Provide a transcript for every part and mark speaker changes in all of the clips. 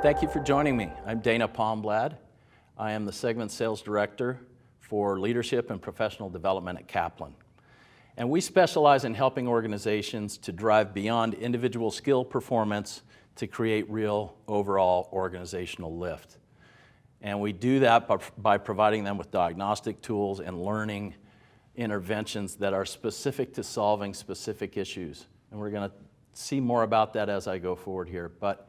Speaker 1: Thank you for joining me. I'm Dana Palmblad. I am the Segment Sales Director for Leadership and Professional Development at Kaplan. And we specialize in helping organizations to drive beyond individual skill performance to create real overall organizational lift. And we do that by providing them with diagnostic tools and learning interventions that are specific to solving specific issues. And we're going to see more about that as I go forward here. But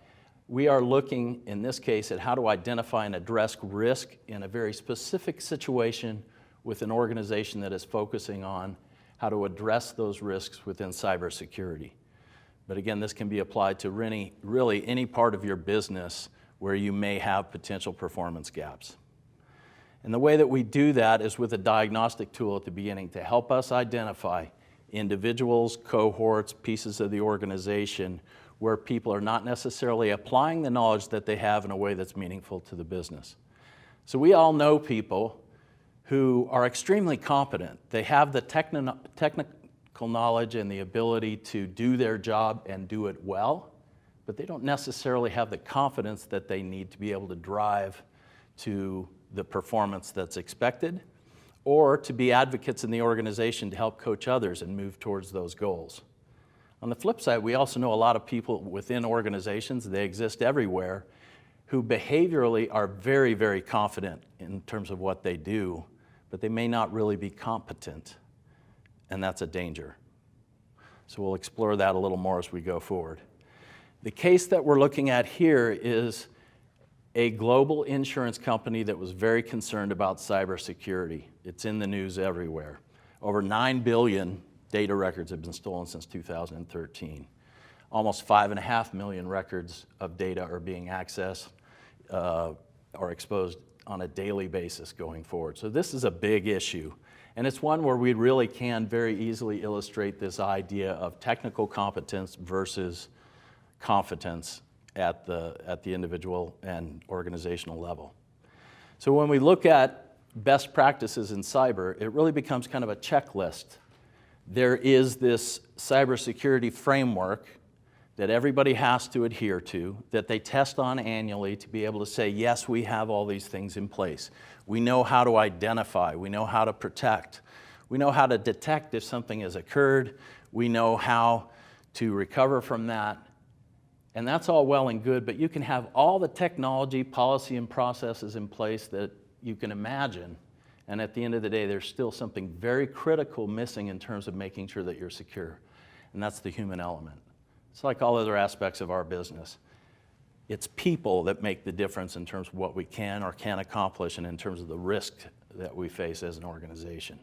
Speaker 1: we are looking, in this case, at how to identify and address risk in a very specific situation with an organization that is focusing on how to address those risks within cybersecurity. But again, this can be applied to really any part of your business where you may have potential performance gaps. And the way that we do that is with a diagnostic tool at the beginning to help us identify individuals, cohorts, pieces of the organization where people are not necessarily applying the knowledge that they have in a way that's meaningful to the business. So we all know people who are extremely competent. They have the technical knowledge and the ability to do their job and do it well, but they don't necessarily have the confidence that they need to be able to drive to the performance that's expected, or to be advocates in the organization to help coach others and move towards those goals. On the flip side, we also know a lot of people within organizations, they exist everywhere, who behaviorally are very, very confident in terms of what they do, but they may not really be competent, and that's a danger. So we'll explore that a little more as we go forward. The case that we're looking at here is a global insurance company that was very concerned about cybersecurity. It's in the news everywhere. Over 9 billion data records have been stolen since 2013. Almost 5.5 million records of data are being accessed or exposed on a daily basis going forward. So this is a big issue. And it's one where we really can very easily illustrate this idea of technical competence versus competence at the individual and organizational level. So when we look at best practices in cyber, it really becomes kind of a checklist. There is this cybersecurity framework that everybody has to adhere to, that they test on annually to be able to say, yes, we have all these things in place. We know how to identify, we know how to protect, we know how to detect if something has occurred, we know how to recover from that. And that's all well and good, but you can have all the technology, policy, and processes in place that you can imagine, and at the end of the day, there's still something very critical missing in terms of making sure that you're secure, and that's the human element. It's like all other aspects of our business. It's people that make the difference in terms of what we can or can't accomplish and in terms of the risk that we face as an organization.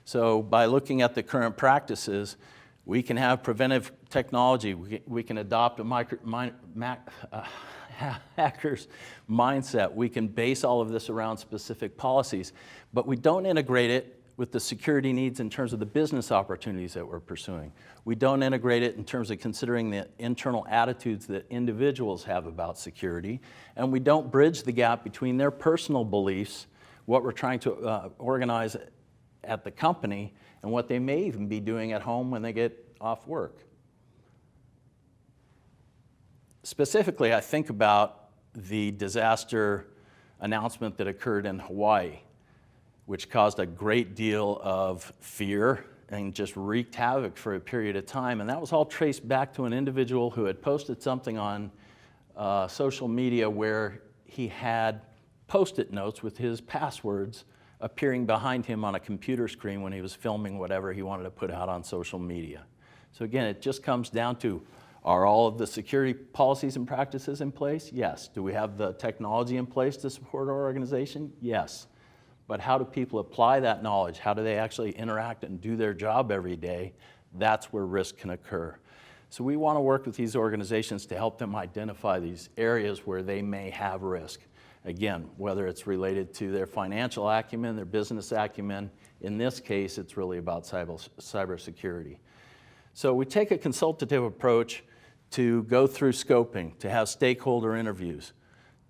Speaker 1: So by looking at the current practices, we can have preventive technology. We can adopt a hacker's mindset. We can base all of this around specific policies, but we don't integrate it with the security needs in terms of the business opportunities that we're pursuing. We don't integrate it in terms of considering the internal attitudes that individuals have about security, and we don't bridge the gap between their personal beliefs, what we're trying to organize at the company, and what they may even be doing at home when they get off work. Specifically, I think about the disaster announcement that occurred in Hawaii, which caused a great deal of fear and just wreaked havoc for a period of time. And that was all traced back to an individual who had posted something on social media where he had Post-it notes with his passwords appearing behind him on a computer screen when he was filming whatever he wanted to put out on social media. So again, it just comes down to, are all of the security policies and practices in place? Yes. Do we have the technology in place to support our organization? Yes. But how do people apply that knowledge? How do they actually interact and do their job every day? That's where risk can occur. So we want to work with these organizations to help them identify these areas where they may have risk. Again, whether it's related to their financial acumen, their business acumen, in this case, it's really about cybersecurity. So we take a consultative approach to go through scoping, to have stakeholder interviews,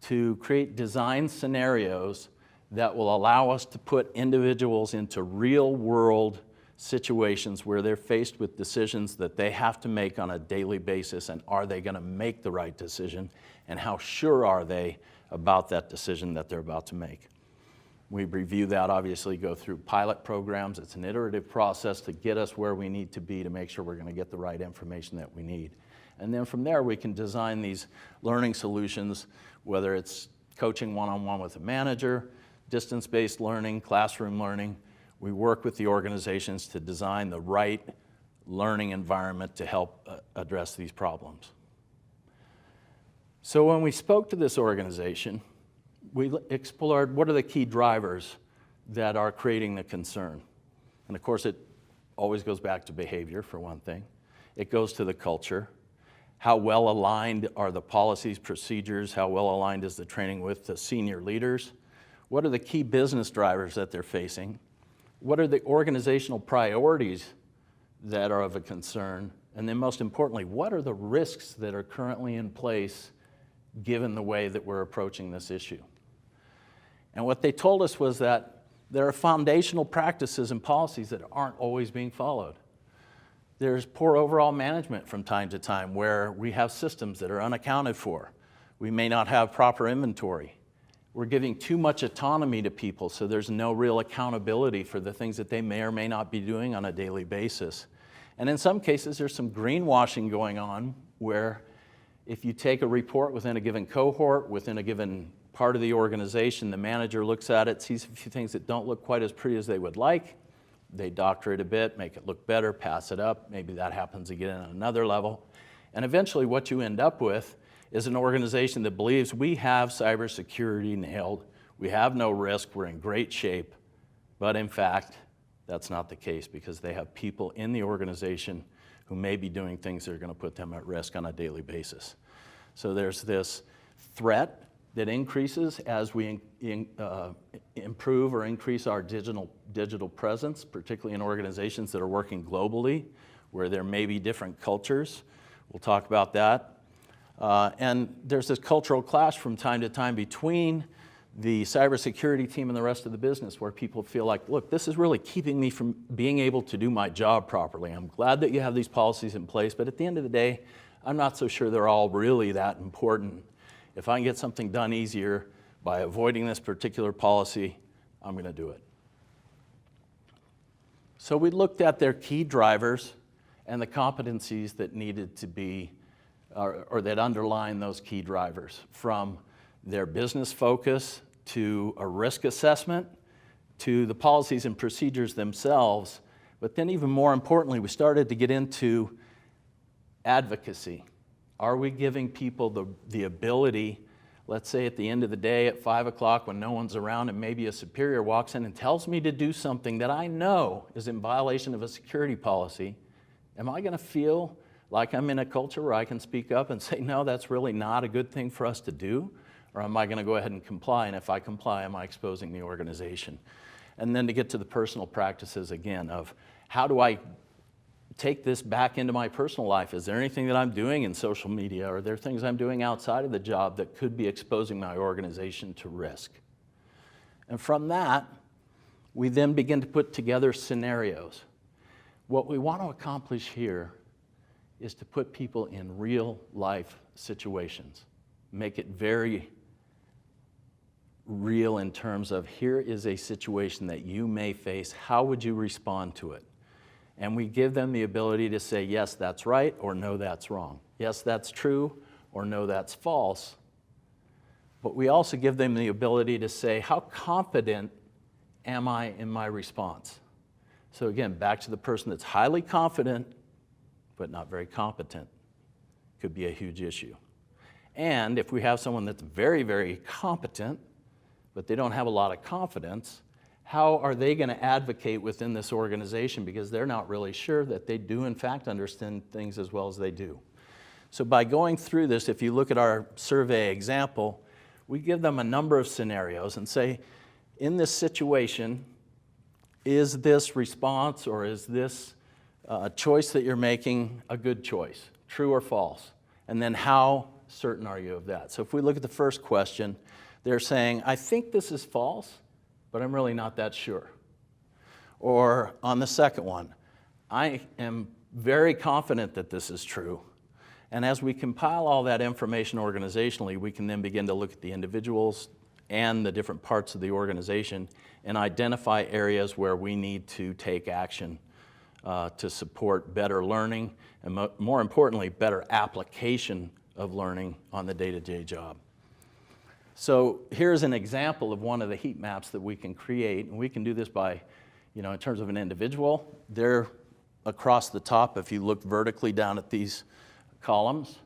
Speaker 1: to create design scenarios that will allow us to put individuals into real-world situations where they're faced with decisions that they have to make on a daily basis, and are they going to make the right decision, and how sure are they about that decision that they're about to make. We review that, obviously, go through pilot programs. It's an iterative process to get us where we need to be to make sure we're going to get the right information that we need. And then from there, we can design these learning solutions, whether it's coaching one-on-one with a manager, distance-based learning, classroom learning. We work with the organizations to design the right learning environment to help address these problems. So when we spoke to this organization, we explored what are the key drivers that are creating the concern. And of course, it always goes back to behavior, for one thing. It goes to the culture. How well aligned are the policies, procedures? How well aligned is the training with the senior leaders? What are the key business drivers that they're facing? What are the organizational priorities that are of a concern? And then most importantly, what are the risks that are currently in place given the way that we're approaching this issue? And what they told us was that there are foundational practices and policies that aren't always being followed. There's poor overall management from time to time where we have systems that are unaccounted for. We may not have proper inventory. We're giving too much autonomy to people, so there's no real accountability for the things that they may or may not be doing on a daily basis. And in some cases, there's some greenwashing going on where if you take a report within a given cohort, within a given part of the organization, the manager looks at it, sees a few things that don't look quite as pretty as they would like. They doctor it a bit, make it look better, pass it up. Maybe that happens again on another level. And eventually what you end up with is an organization that believes we have cybersecurity nailed, we have no risk, we're in great shape. But in fact, that's not the case because they have people in the organization who may be doing things that are going to put them at risk on a daily basis. So there's this threat that increases as we improve or increase our digital presence, particularly in organizations that are working globally, where there may be different cultures. We'll talk about that. And there's this cultural clash from time to time between the cybersecurity team and the rest of the business, where people feel like, look, this is really keeping me from being able to do my job properly. I'm glad that you have these policies in place, but at the end of the day, I'm not so sure they're all really that important. If I can get something done easier by avoiding this particular policy, I'm going to do it. So we looked at their key drivers and the competencies that needed to be, or that underline those key drivers, from their business focus to a risk assessment to the policies and procedures themselves. But then even more importantly, we started to get into advocacy. Are we giving people the ability, let's say at the end of the day at 5 o'clock when no one's around and maybe a superior walks in and tells me to do something that I know is in violation of a security policy, am I going to feel like I'm in a culture where I can speak up and say, no, that's really not a good thing for us to do? Or am I going to go ahead and comply? And if I comply, am I exposing the organization? And then to get to the personal practices again of how do I take this back into my personal life? Is there anything that I'm doing in social media? Or are there things I'm doing outside of the job that could be exposing my organization to risk? And from that, we then begin to put together scenarios. What we want to accomplish here is to put people in real life situations. Make it very real in terms of here is a situation that you may face. How would you respond to it? And we give them the ability to say, yes, that's right, or no, that's wrong. Yes, that's true, or no, that's false. But we also give them the ability to say, how confident am I in my response? So again, back to the person that's highly confident, but not very competent. Could be a huge issue. And if we have someone that's very, very competent, but they don't have a lot of confidence, how are they going to advocate within this organization because they're not really sure that they do in fact understand things as well as they do. So by going through this, if you look at our survey example, we give them a number of scenarios and say, in this situation, is this response or is this choice that you're making a good choice, true or false? And then how certain are you of that? So if we look at the first question, they're saying, I think this is false, but I'm really not that sure. Or on the second one, I am very confident that this is true. And as we compile all that information organizationally, we can then begin to look at the individuals and the different parts of the organization and identify areas where we need to take action to support better learning and, more importantly, better application of learning on the day-to-day job. So here's an example of one of the heat maps that we can create, and we can do this by, in terms of an individual. They're across the top if you look vertically down at these columns,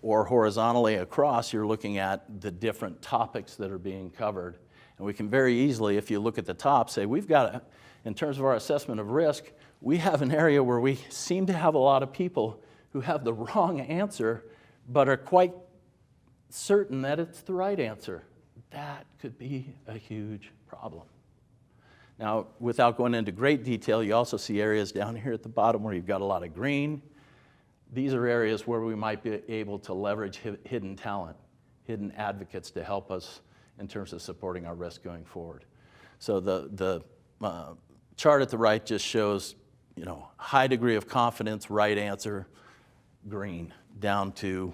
Speaker 1: or horizontally across, you're looking at the different topics that are being covered. And we can very easily, if you look at the top, say we've got, in terms of our assessment of risk, we have an area where we seem to have a lot of people who have the wrong answer, but are quite certain that it's the right answer. That could be a huge problem. Now, without going into great detail, you also see areas down here at the bottom where you've got a lot of green. These are areas where we might be able to leverage hidden talent, hidden advocates to help us in terms of supporting our risk going forward. So the chart at the right just shows, high degree of confidence, right answer, green, down to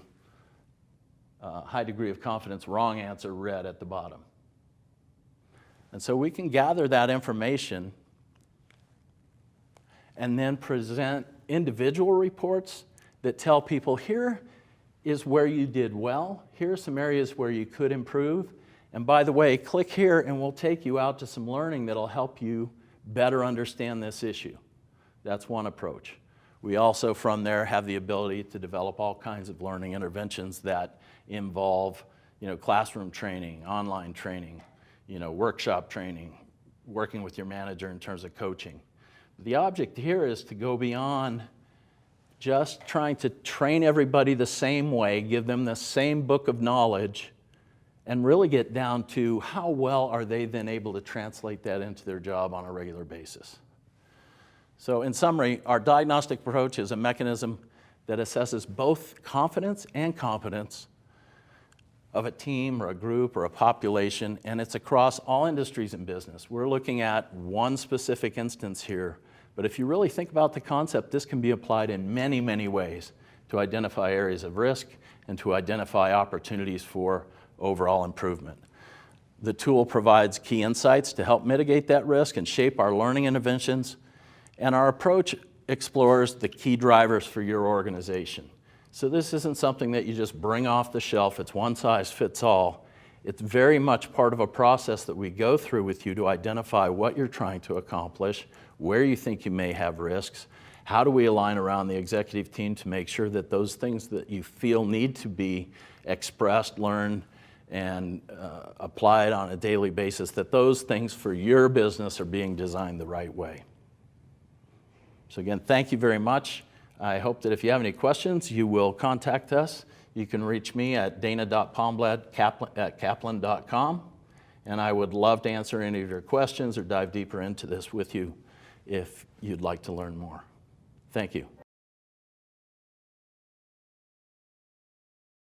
Speaker 1: high degree of confidence, wrong answer, red at the bottom. And so we can gather that information and then present individual reports that tell people, here is where you did well, here are some areas where you could improve, and by the way, click here and we'll take you out to some learning that'll help you better understand this issue. That's one approach. We also, from there, have the ability to develop all kinds of learning interventions that involve, classroom training, online training, workshop training, working with your manager in terms of coaching. The object here is to go beyond just trying to train everybody the same way, give them the same book of knowledge, and really get down to how well are they then able to translate that into their job on a regular basis. So in summary, our diagnostic approach is a mechanism that assesses both confidence and competence of a team or a group or a population, and it's across all industries in business. We're looking at one specific instance here, but if you really think about the concept, this can be applied in many, many ways to identify areas of risk and to identify opportunities for overall improvement. The tool provides key insights to help mitigate that risk and shape our learning interventions, and our approach explores the key drivers for your organization. So this isn't something that you just bring off the shelf, it's one size fits all. It's very much part of a process that we go through with you to identify what you're trying to accomplish, where you think you may have risks, how do we align around the executive team to make sure that those things that you feel need to be expressed, learned, and applied on a daily basis, that those things for your business are being designed the right way. So again, thank you very much. I hope that if you have any questions, you will contact us. You can reach me at dana.palmblad@kaplan.com, and I would love to answer any of your questions or dive deeper into this with you if you'd like to learn more. Thank you.